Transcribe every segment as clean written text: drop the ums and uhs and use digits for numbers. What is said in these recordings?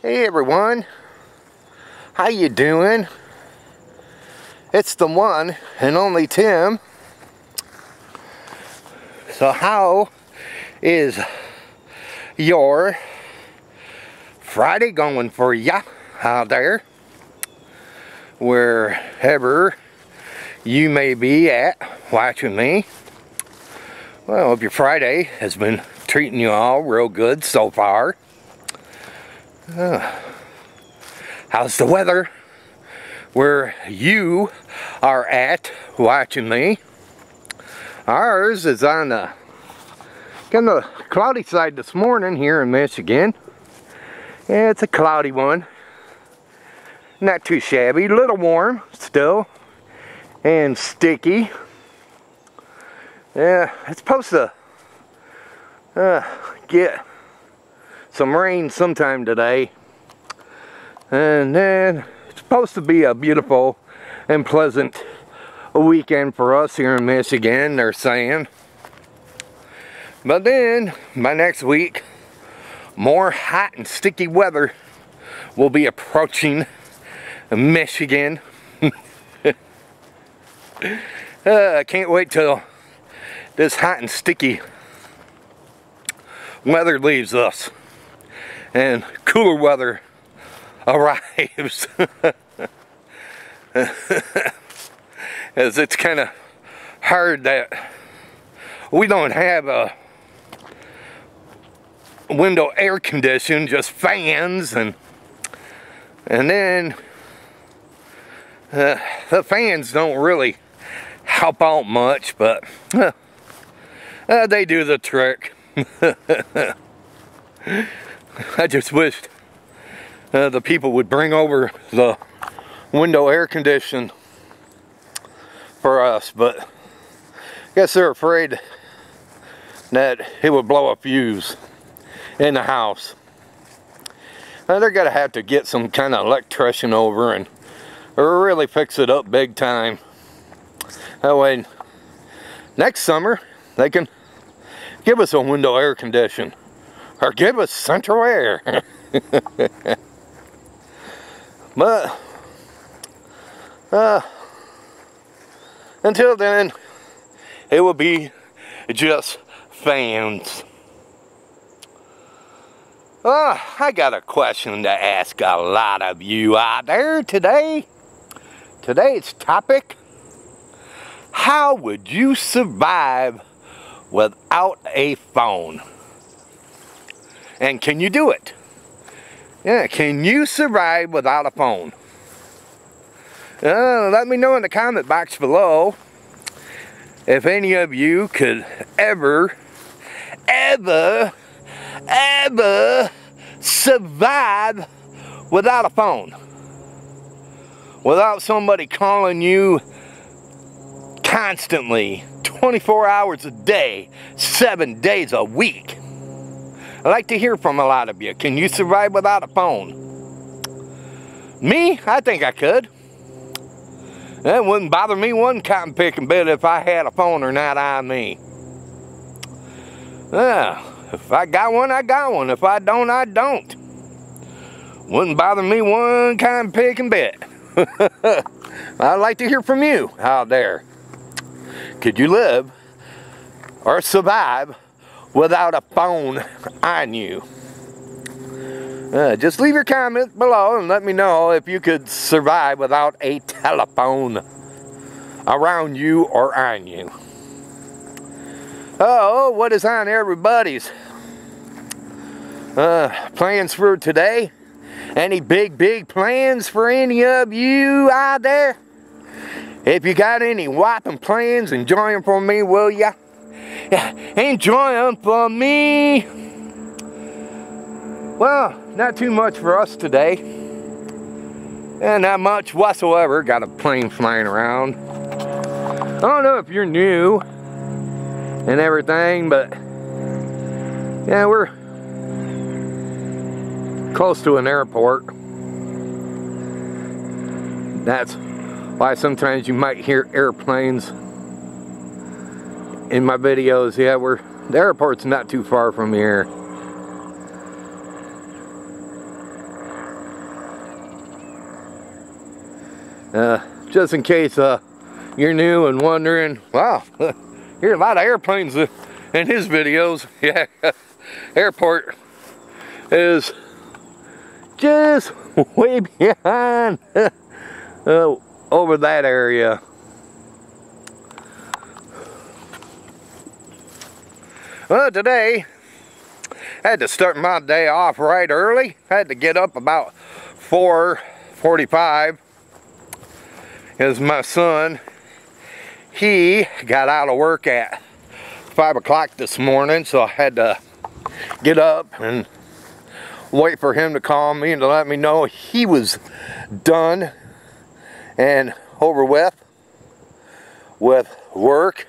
Hey everyone, how you doing? It's the one and only Tim. So how is your Friday going for ya out there? Wherever you may be at watching me. Well, I hope your Friday has been treating you all real good so far. How's the weather where you are at watching me? Ours is on the kind of cloudy side this morning here in Michigan. Yeah, it's a cloudy one. Not too shabby, a little warm still and sticky. Yeah, it's supposed to get some rain sometime today, and then it's supposed to be a beautiful and pleasant weekend for us here in Michigan, they're saying. But then by next week, more hot and sticky weather will be approaching Michigan. I can't wait till this hot and sticky weather leaves us and cooler weather arrives. As it's kind of hard that we don't have a window air condition, just fans, and then the fans don't really help out much, but they do the trick. I just wished the people would bring over the window air condition for us, but I guess they're afraid that it would blow a fuse in the house. They're gonna have to get some kind of electrician over and really fix it up big time. That way next summer they can give us a window air condition, or give us central air. But until then, it will be just fans. I got a question to ask a lot of you out there today. Today's topic: how would you survive without a phone? And can you do it? Yeah, can you survive without a phone? Let me know in the comment box below if any of you could ever survive without a phone. Without somebody calling you constantly, 24 hours a day, 7 days a week. I'd like to hear from a lot of you. Can you survive without a phone? Me? I think I could. It wouldn't bother me one cotton picking bit if I had a phone or not on me. If I got one, I got one. If I don't, I don't. Wouldn't bother me one cotton picking bit. I'd like to hear from you out there. Could you live or survive without a phone on you? Just leave your comments below and let me know if you could survive without a telephone around you or on you. Oh, what is on everybody's plans for today? Any big plans for any of you out there? If you got any whopping plans, enjoy them for me, will ya? Yeah, enjoy them for me. Well, not too much for us today. And not much whatsoever. Got a plane flying around. I don't know if you're new and everything, but yeah, we're close to an airport. That's why sometimes you might hear airplanes in my videos. Yeah, the airport's not too far from here. Just in case you're new and wondering, wow, hear a lot of airplanes in his videos. Yeah, airport is just way behind over that area. Well, today I had to start my day off right early. I had to get up about 4:45 because my son, he got out of work at 5 o'clock this morning, so I had to get up and wait for him to call me and to let me know he was done and over with work.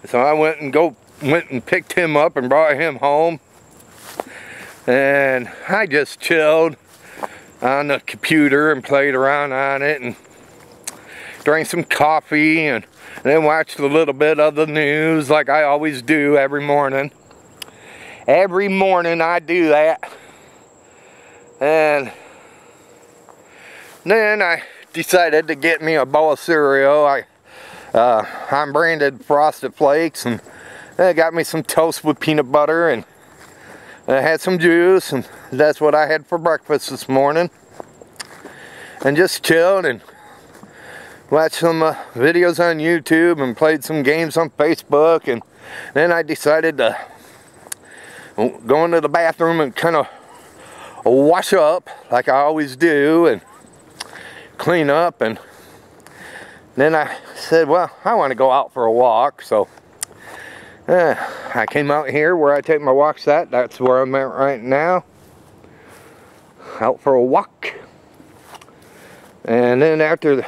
So I went and picked him up and brought him home, and I just chilled on the computer and played around on it and drank some coffee and then watched a little bit of the news like I always do every morning. Every morning I do that. And then I decided to get me a bowl of cereal. I'm branded Frosted Flakes, and I got me some toast with peanut butter, and I had some juice, and that's what I had for breakfast this morning. And just chilled and watched some videos on YouTube and played some games on Facebook, and then I decided to go into the bathroom and kind of wash up like I always do and clean up, and then I said, well, I want to go out for a walk, so I came out here where I take my walks at. That's where I'm at right now, out for a walk. And then after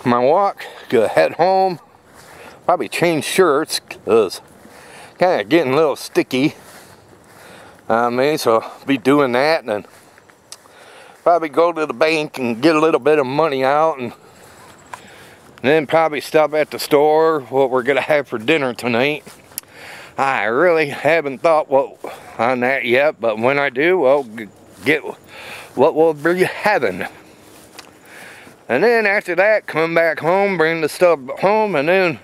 my walk, go head home, probably change shirts because kind of getting a little sticky on me, so I'll be doing that, and then probably go to the bank and get a little bit of money out, and then probably stop at the store what we're gonna have for dinner tonight. I really haven't thought on that yet, but when I do, we'll get what we'll be having. And then after that, come back home, bring the stuff home, and then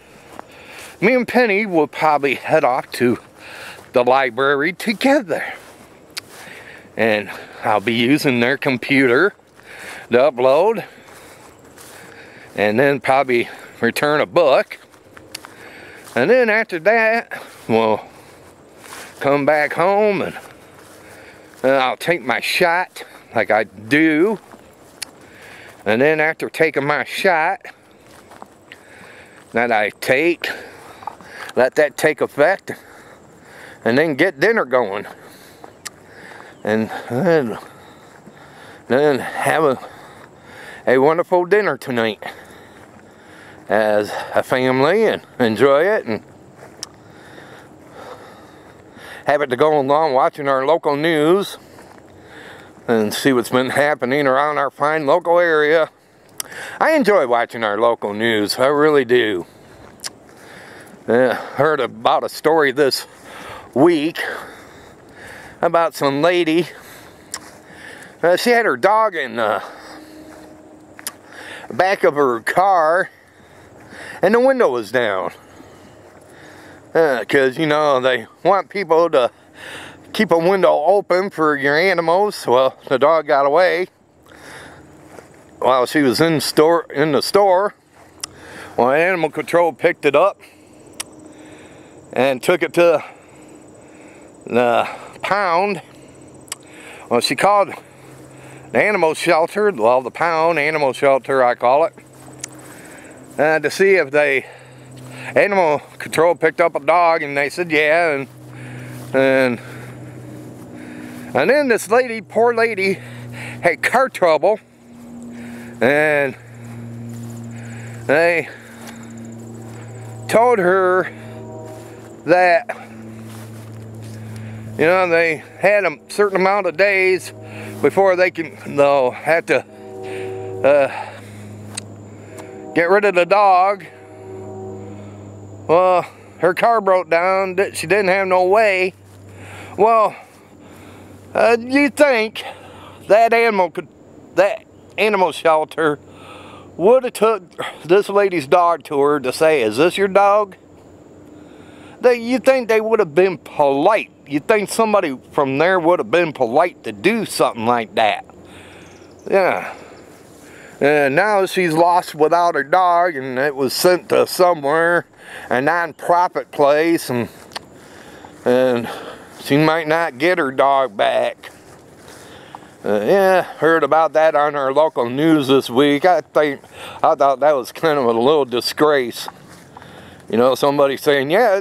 me and Penny will probably head off to the library together. And I'll be using their computer to upload, and then probably return a book. And then after that, we'll come back home, and I'll take my shot like I do. And then after taking my shot that I take, let that take effect, and then get dinner going. And then have a wonderful dinner tonight as a family and enjoy it, and have it to go along watching our local news and see what's been happening around our fine local area. I enjoy watching our local news, I really do. Heard about a story this week about some lady. She had her dog in the back of her car, and the window was down. Because, you know, they want people to keep a window open for your animals. Well, the dog got away while she was in the store. Well, animal control picked it up and took it to the pound. Well, she called the animal shelter, well, the pound animal shelter I call it, to see if animal control picked up a dog, and they said yeah, and then this lady, poor lady, had car trouble, and they told her that, you know, they had a certain amount of days before they'll have to get rid of the dog. Well, her car broke down, she didn't have no way. Well, you think that animal shelter would have took this lady's dog to her to say, "Is this your dog?" You think they would have been polite. You think somebody from there would have been polite to do something like that. Yeah. And now she's lost without her dog, and it was sent to somewhere, a non-profit place, and she might not get her dog back. Yeah, heard about that on our local news this week. I thought that was kind of a little disgrace. You know, somebody saying, yeah,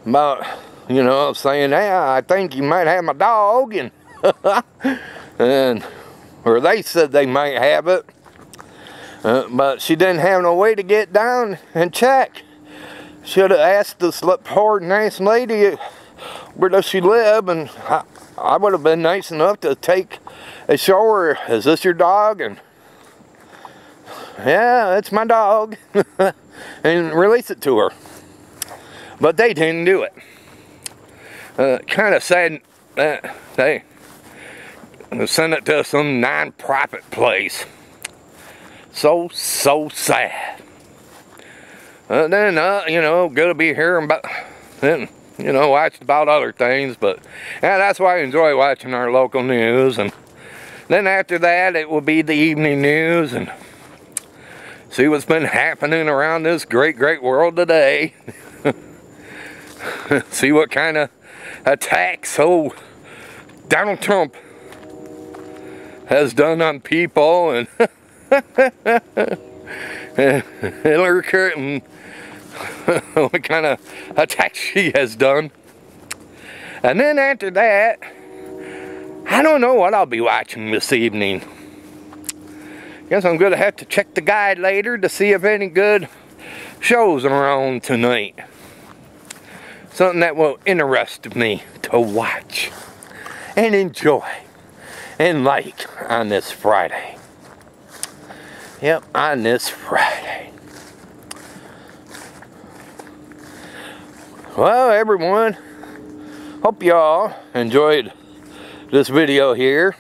about, you know, saying, yeah, I think you might have my dog, and or they said they might have it, but she didn't have no way to get down and check. Should have asked this poor nice lady, where does she live, and I would have been nice enough to take a show her, is this your dog? And yeah, it's my dog, and release it to her. But they didn't do it. Kind of sad that they sent it to some non-profit place. So sad. Then, you know, gonna be hearing about, then, you know, watched about other things, but yeah, that's why I enjoy watching our local news. And then after that, it will be the evening news and see what's been happening around this great world today. See what kind of attacks Donald Trump has done on people, and Hillary Clinton, what kind of attacks she has done. And then after that, I don't know what I'll be watching this evening. Guess I'm gonna have to check the guide later to see if any good shows are on tonight. Something that will interest me to watch and enjoy and like on this Friday. Yep, on this Friday. Well, everyone, hope y'all enjoyed this video here.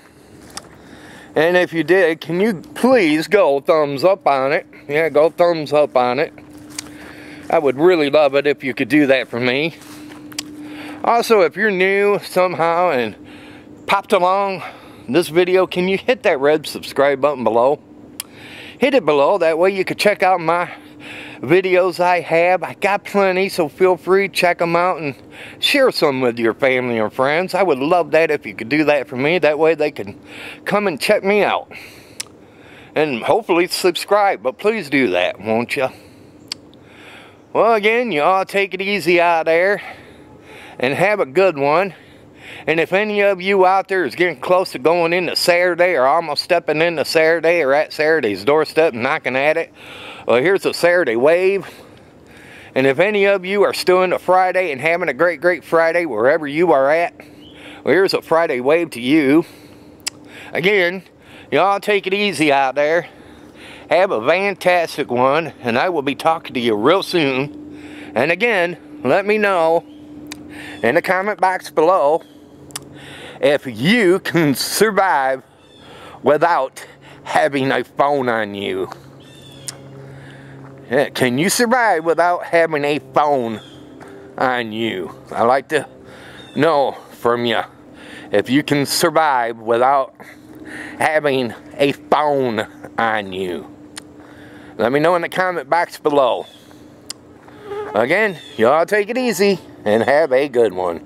And if you did, can you please go thumbs up on it? Yeah, go thumbs up on it. I would really love it if you could do that for me. Also, if you're new somehow and popped along this video, can you hit that red subscribe button below? Hit it below, that way you can check out my videos I have. I got plenty, so feel free to check them out and share some with your family or friends. I would love that if you could do that for me. That way they can come and check me out. And hopefully subscribe, but please do that, won't you? Well, again, you all take it easy out there and have a good one. And if any of you out there is getting close to going into Saturday or almost stepping into Saturday or at Saturday's doorstep and knocking at it, well, here's a Saturday wave. And if any of you are still into Friday and having a great Friday wherever you are at, well, here's a Friday wave to you. Again, y'all take it easy out there. Have a fantastic one, and I will be talking to you real soon. And again, let me know in the comment box below if you can survive without having a phone on you. Yeah, can you survive without having a phone on you? I'd like to know from you if you can survive without having a phone on you. Let me know in the comment box below. Again, y'all take it easy and have a good one.